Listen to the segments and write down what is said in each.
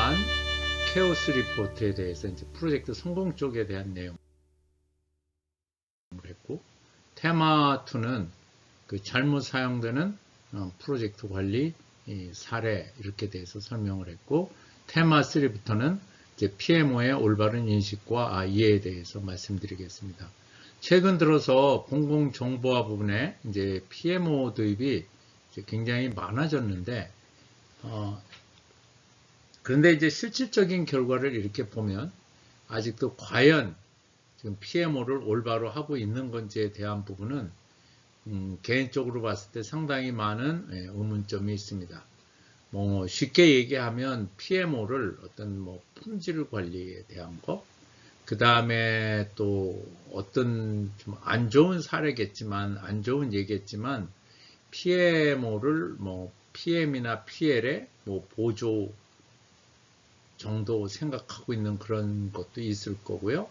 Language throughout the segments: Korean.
테마 1 케오스 리포트에 대해서 이제 프로젝트 성공 쪽에 대한 내용을 했고, 테마 2는 그 잘못 사용되는 프로젝트 관리 사례 이렇게 대해서 설명을 했고, 테마 3부터는 이제 PMO의 올바른 인식과 이해에 대해서 말씀드리겠습니다. 최근 들어서 공공정보화 부분에 이제 PMO 도입이 이제 굉장히 많아졌는데, 그런데 이제 실질적인 결과를 이렇게 보면 아직도 과연 지금 PMO를 올바로 하고 있는 건지에 대한 부분은 개인적으로 봤을 때 상당히 많은 의문점이 있습니다. 뭐 쉽게 얘기하면 PMO를 어떤 뭐 품질 관리에 대한 거, 그 다음에 또 어떤 좀 안 좋은 사례겠지만, 안 좋은 얘기겠지만, PMO를 뭐 PM이나 PL의 뭐 보조 정도 생각하고 있는 그런 것도 있을 거고요.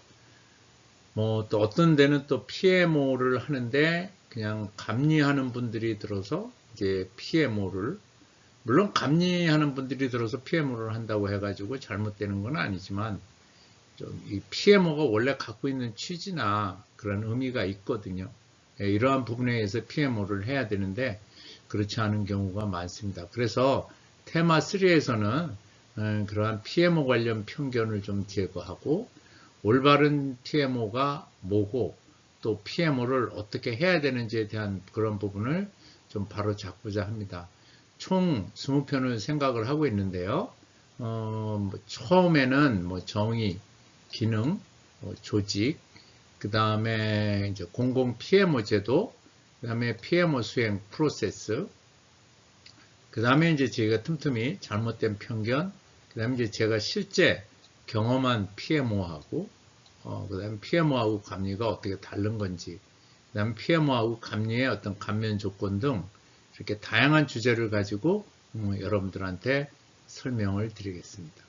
뭐 또 어떤 데는 또 PMO를 하는데 그냥 감리하는 분들이 들어서 이제 PMO를, 물론 감리하는 분들이 들어서 PMO를 한다고 해가지고 잘못되는 건 아니지만, 좀 이 PMO가 원래 갖고 있는 취지나 그런 의미가 있거든요. 이러한 부분에 의해서 PMO를 해야 되는데 그렇지 않은 경우가 많습니다. 그래서 테마 3에서는 그러한 PMO 관련 편견을 좀 제거하고, 올바른 PMO가 뭐고 또 PMO를 어떻게 해야 되는지에 대한 그런 부분을 좀 바로 잡고자 합니다. 총 20편을 생각을 하고 있는데요. 처음에는 뭐 정의, 기능, 조직, 그 다음에 이제 공공 PMO 제도, 그 다음에 PMO 수행 프로세스, 그 다음에 이제 저희가 틈틈이 잘못된 편견, 그 다음에 이제 제가 실제 경험한 PMO하고, 그 다음에 PMO하고 감리가 어떻게 다른 건지, 그 다음에 PMO하고 감리의 어떤 감면 조건 등 이렇게 다양한 주제를 가지고 여러분들한테 설명을 드리겠습니다.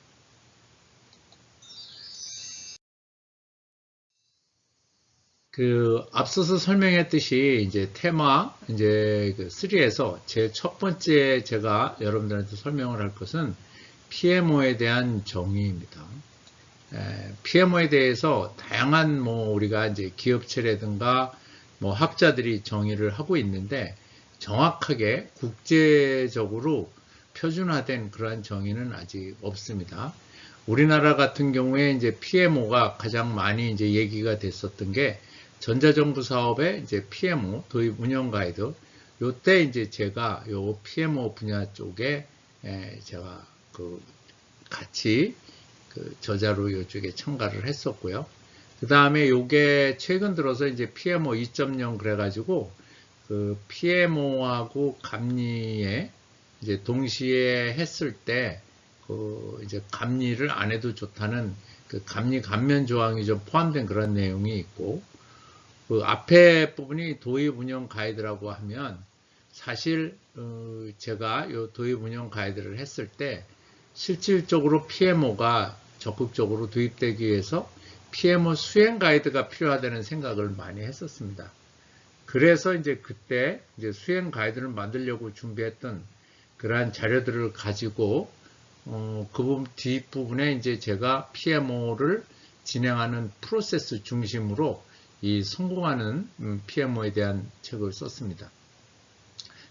그 앞서서 설명했듯이 이제 테마 이제 그 3에서 제 첫 번째 제가 여러분들한테 설명을 할 것은 PMO에 대한 정의입니다. PMO에 대해서 다양한 뭐 우리가 이제 기업체라든가 뭐 학자들이 정의를 하고 있는데, 정확하게 국제적으로 표준화된 그러한 정의는 아직 없습니다. 우리나라 같은 경우에 이제 PMO가 가장 많이 이제 얘기가 됐었던 게 전자정부 사업의 이제 PMO 도입 운영 가이드. 요때 이제 제가 요 PMO 분야 쪽에 제가 그 같이 그 저자로 요쪽에 첨가를 했었고요. 그 다음에 요게 최근 들어서 이제 PMO 2.0 그래가지고 그 PMO하고 감리에 이제 동시에 했을 때 그 이제 감리를 안 해도 좋다는 그 감리 감면 조항이 좀 포함된 그런 내용이 있고, 그 앞에 부분이 도입 운영 가이드라고 하면 사실 제가 요 도입 운영 가이드를 했을 때 실질적으로 PMO가 적극적으로 도입되기 위해서 PMO 수행 가이드가 필요하다는 생각을 많이 했었습니다. 그래서 이제 그때 이제 수행 가이드를 만들려고 준비했던 그러한 자료들을 가지고 그 부분 뒷부분에 이제 제가 PMO를 진행하는 프로세스 중심으로 이 성공하는 PMO에 대한 책을 썼습니다.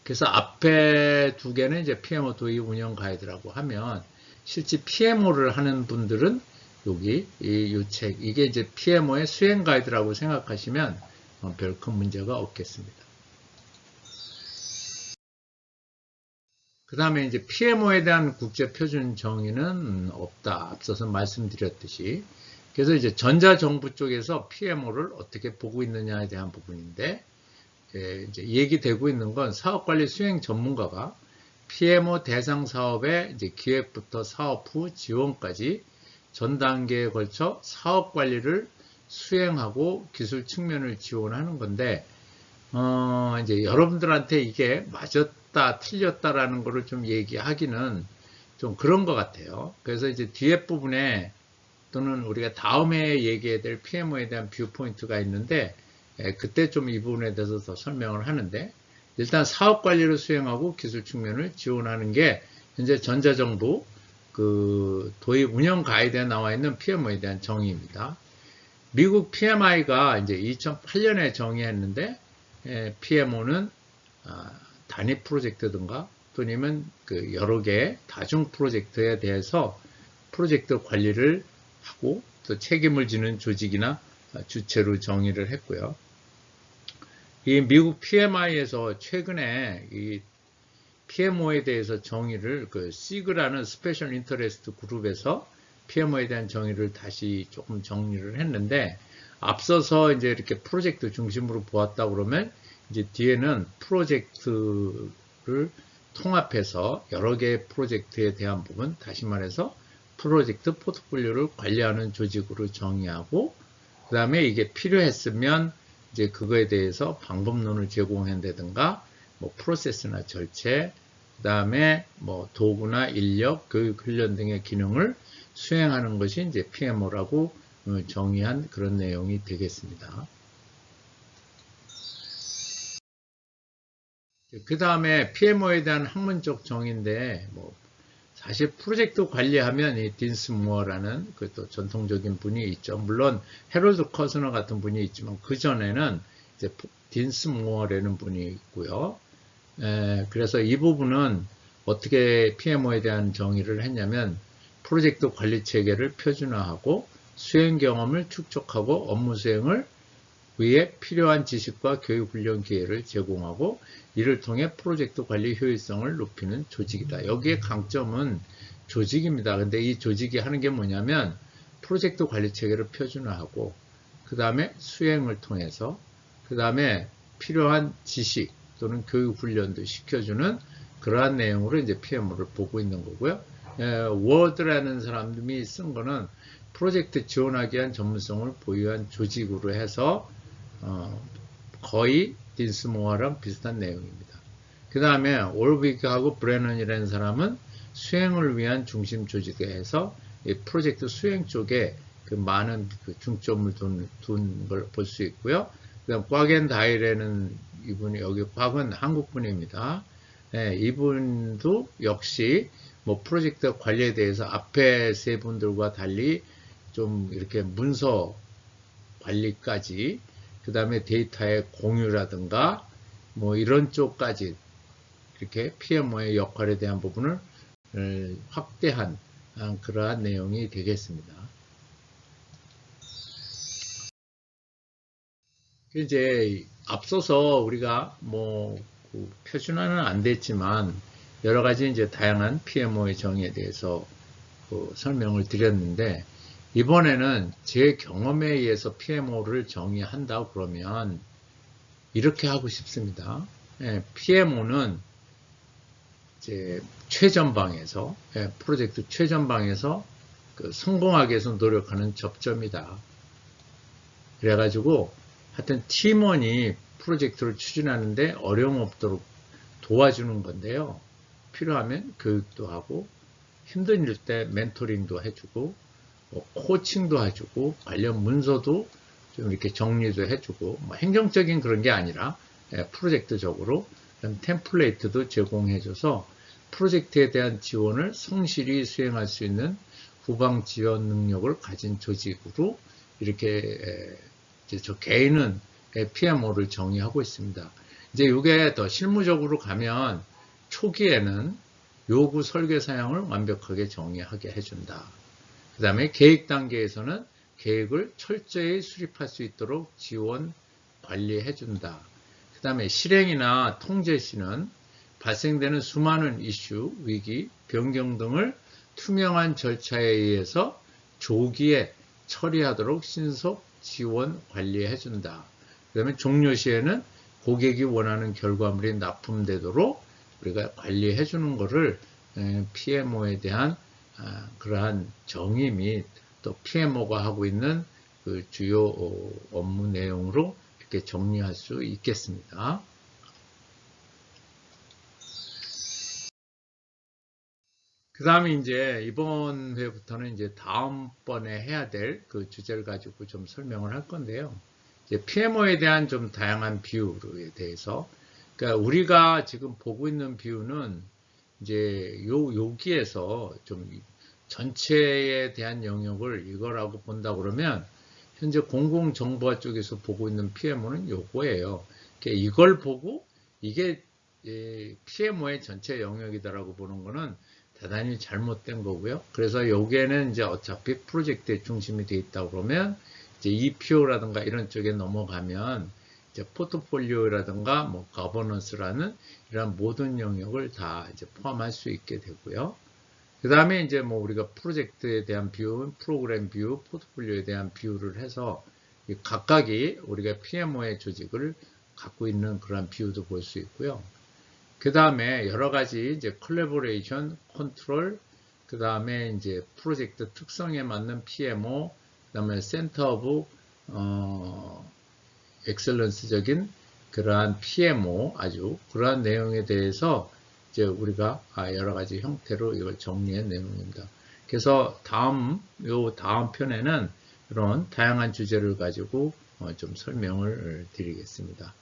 그래서 앞에 두 개는 이제 PMO 도입 운영 가이드라고 하면, 실제 PMO를 하는 분들은 여기 이 책, 이게 이제 PMO의 수행 가이드라고 생각하시면 별 큰 문제가 없겠습니다. 그 다음에 이제 PMO에 대한 국제 표준 정의는 없다. 앞서서 말씀드렸듯이. 그래서 이제 전자정부 쪽에서 PMO를 어떻게 보고 있느냐에 대한 부분인데, 이제 얘기되고 있는 건 사업관리 수행 전문가가 PMO 대상 사업의 이제 기획부터 사업 후 지원까지 전 단계에 걸쳐 사업 관리를 수행하고 기술 측면을 지원하는 건데, 이제 여러분들한테 이게 맞았다, 틀렸다라는 거를 좀 얘기하기는 좀 그런 것 같아요. 그래서 이제 뒤에 부분에 또는 우리가 다음에 얘기해야 될 PMO에 대한 뷰 포인트가 있는데, 그때 좀 이 부분에 대해서 더 설명을 하는데, 일단 사업 관리를 수행하고 기술 측면을 지원하는 게 현재 전자정부 그 도입 운영 가이드에 나와 있는 PMO에 대한 정의입니다. 미국 PMI가 이제 2008년에 정의했는데 PMO는 단위 프로젝트든가 또는 그 여러 개의 다중 프로젝트에 대해서 프로젝트 관리를 하고 또 책임을 지는 조직이나 주체로 정의를 했고요. 이 미국 PMI에서 최근에 이 PMO에 대해서 정의를 그 SIG라는 스페셜 인터레스트 그룹에서 PMO에 대한 정의를 다시 조금 정리를 했는데, 앞서서 이제 이렇게 프로젝트 중심으로 보았다 그러면 이제 뒤에는 프로젝트를 통합해서 여러 개의 프로젝트에 대한 부분, 다시 말해서 프로젝트 포트폴리오를 관리하는 조직으로 정의하고, 그 다음에 이게 필요했으면 이제 그거에 대해서 방법론을 제공한다든가, 뭐 프로세스나 절차, 그 다음에 뭐 도구나 인력, 교육, 훈련 등의 기능을 수행하는 것이 이제 PMO라고 정의한 그런 내용이 되겠습니다. 그 다음에 PMO에 대한 학문적 정의인데, 뭐 사실 프로젝트 관리하면 이 딘스 무어라는 그 또 전통적인 분이 있죠. 물론 해롤드 커스너 같은 분이 있지만 그 전에는 이제 딘스 무어라는 분이 있고요. 그래서 이 부분은 어떻게 PMO에 대한 정의를 했냐면, 프로젝트 관리 체계를 표준화하고 수행 경험을 축적하고 업무 수행을 위해 필요한 지식과 교육 훈련 기회를 제공하고 이를 통해 프로젝트 관리 효율성을 높이는 조직이다. 여기에 강점은 조직입니다. 근데 이 조직이 하는 게 뭐냐면 프로젝트 관리 체계를 표준화하고 그 다음에 수행을 통해서 그 다음에 필요한 지식 또는 교육 훈련도 시켜주는 그러한 내용으로 이제 PMO를 보고 있는 거고요. 워드라는 사람들이 쓴 거는 프로젝트 지원하기 위한 전문성을 보유한 조직으로 해서 거의 딘스모어랑 비슷한 내용입니다. 그 다음에 올빅하고 브레넌이라는 사람은 수행을 위한 중심 조직에 해서 이 프로젝트 수행 쪽에 그 많은 그 중점을 둔 걸 볼 수 있고요. 그 다음 꽉앤다일에는 이분이, 여기 꽉은 한국 분입니다. 이분도 역시 뭐 프로젝트 관리에 대해서 앞에 세 분들과 달리 좀 이렇게 문서 관리까지, 그 다음에 데이터의 공유라든가 뭐 이런 쪽까지 이렇게 PMO의 역할에 대한 부분을 확대한 그러한 내용이 되겠습니다. 이제 앞서서 우리가 뭐 표준화는 안 됐지만 여러 가지 이제 다양한 PMO의 정의에 대해서 설명을 드렸는데, 이번에는 제 경험에 의해서 PMO를 정의한다 그러면 이렇게 하고 싶습니다. PMO는 이제 최전방에서, 프로젝트 최전방에서 성공하기 위해서 노력하는 접점이다. 그래가지고 하여튼 팀원이 프로젝트를 추진하는데 어려움 없도록 도와주는 건데요. 필요하면 교육도 하고 힘든 일 때 멘토링도 해주고 코칭도 해주고 관련 문서도 좀 이렇게 정리도 해주고, 뭐 행정적인 그런 게 아니라 프로젝트적으로 템플레이트도 제공해줘서 프로젝트에 대한 지원을 성실히 수행할 수 있는 후방 지원 능력을 가진 조직으로 이렇게 이제 저 개인은 PMO를 정의하고 있습니다. 이제 이게 더 실무적으로 가면 초기에는 요구 설계 사양을 완벽하게 정의하게 해준다. 그 다음에 계획 단계에서는 계획을 철저히 수립할 수 있도록 지원, 관리해준다. 그 다음에 실행이나 통제 시는 발생되는 수많은 이슈, 위기, 변경 등을 투명한 절차에 의해서 조기에 처리하도록 신속 지원, 관리해준다. 그 다음에 종료 시에는 고객이 원하는 결과물이 납품되도록 우리가 관리해주는 것을 PMO에 대한 그러한 정의 및 또 PMO가 하고 있는 그 주요 업무 내용으로 이렇게 정리할 수 있겠습니다. 그 다음에 이제 이번 회부터는 이제 다음번에 해야 될 그 주제를 가지고 좀 설명을 할 건데요. 이제 PMO에 대한 좀 다양한 비율에 대해서, 그러니까 우리가 지금 보고 있는 비율은 이제 여기에서 좀 전체에 대한 영역을 이거라고 본다 그러면 현재 공공정보화 쪽에서 보고 있는 PMO는 요거예요. 이걸 보고 이게 PMO의 전체 영역이다라고 보는 거는 대단히 잘못된 거고요. 그래서 여기에는 이제 어차피 프로젝트의 중심이 돼 있다 그러면 이제 EPO라든가 이런 쪽에 넘어가면 이제 포트폴리오라든가 뭐 거버넌스라는 이런 모든 영역을 다 이제 포함할 수 있게 되고요. 그 다음에 이제 뭐 우리가 프로젝트에 대한 뷰, 프로그램 뷰, 포트폴리오에 대한 뷰를 해서 각각이 우리가 PMO의 조직을 갖고 있는 그런 뷰도 볼 수 있고요. 그 다음에 여러 가지 이제 콜래보레이션, 컨트롤, 그 다음에 이제 프로젝트 특성에 맞는 PMO, 그 다음에 센터 오브 엑셀런스적인 그러한 PMO 아주 그러한 내용에 대해서 이제 우리가 여러 가지 형태로 이걸 정리한 내용입니다. 그래서 다음 편에는 이런 다양한 주제를 가지고 좀 설명을 드리겠습니다.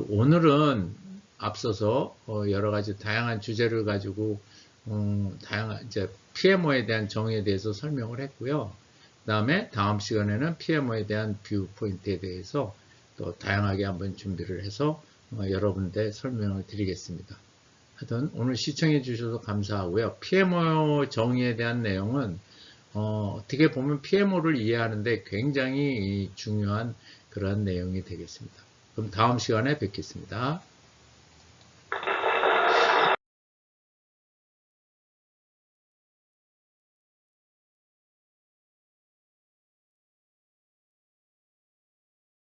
오늘은 앞서서 여러 가지 다양한 주제를 가지고 다양한 이제 PMO에 대한 정의에 대해서 설명을 했고요. 그 다음에 다음 시간에는 PMO에 대한 뷰 포인트에 대해서 또 다양하게 한번 준비를 해서 여러분들 설명을 드리겠습니다. 하여튼 오늘 시청해 주셔서 감사하고요. PMO 정의에 대한 내용은 어떻게 보면 PMO를 이해하는데 굉장히 중요한 그런 내용이 되겠습니다. 그럼 다음 시간에 뵙겠습니다.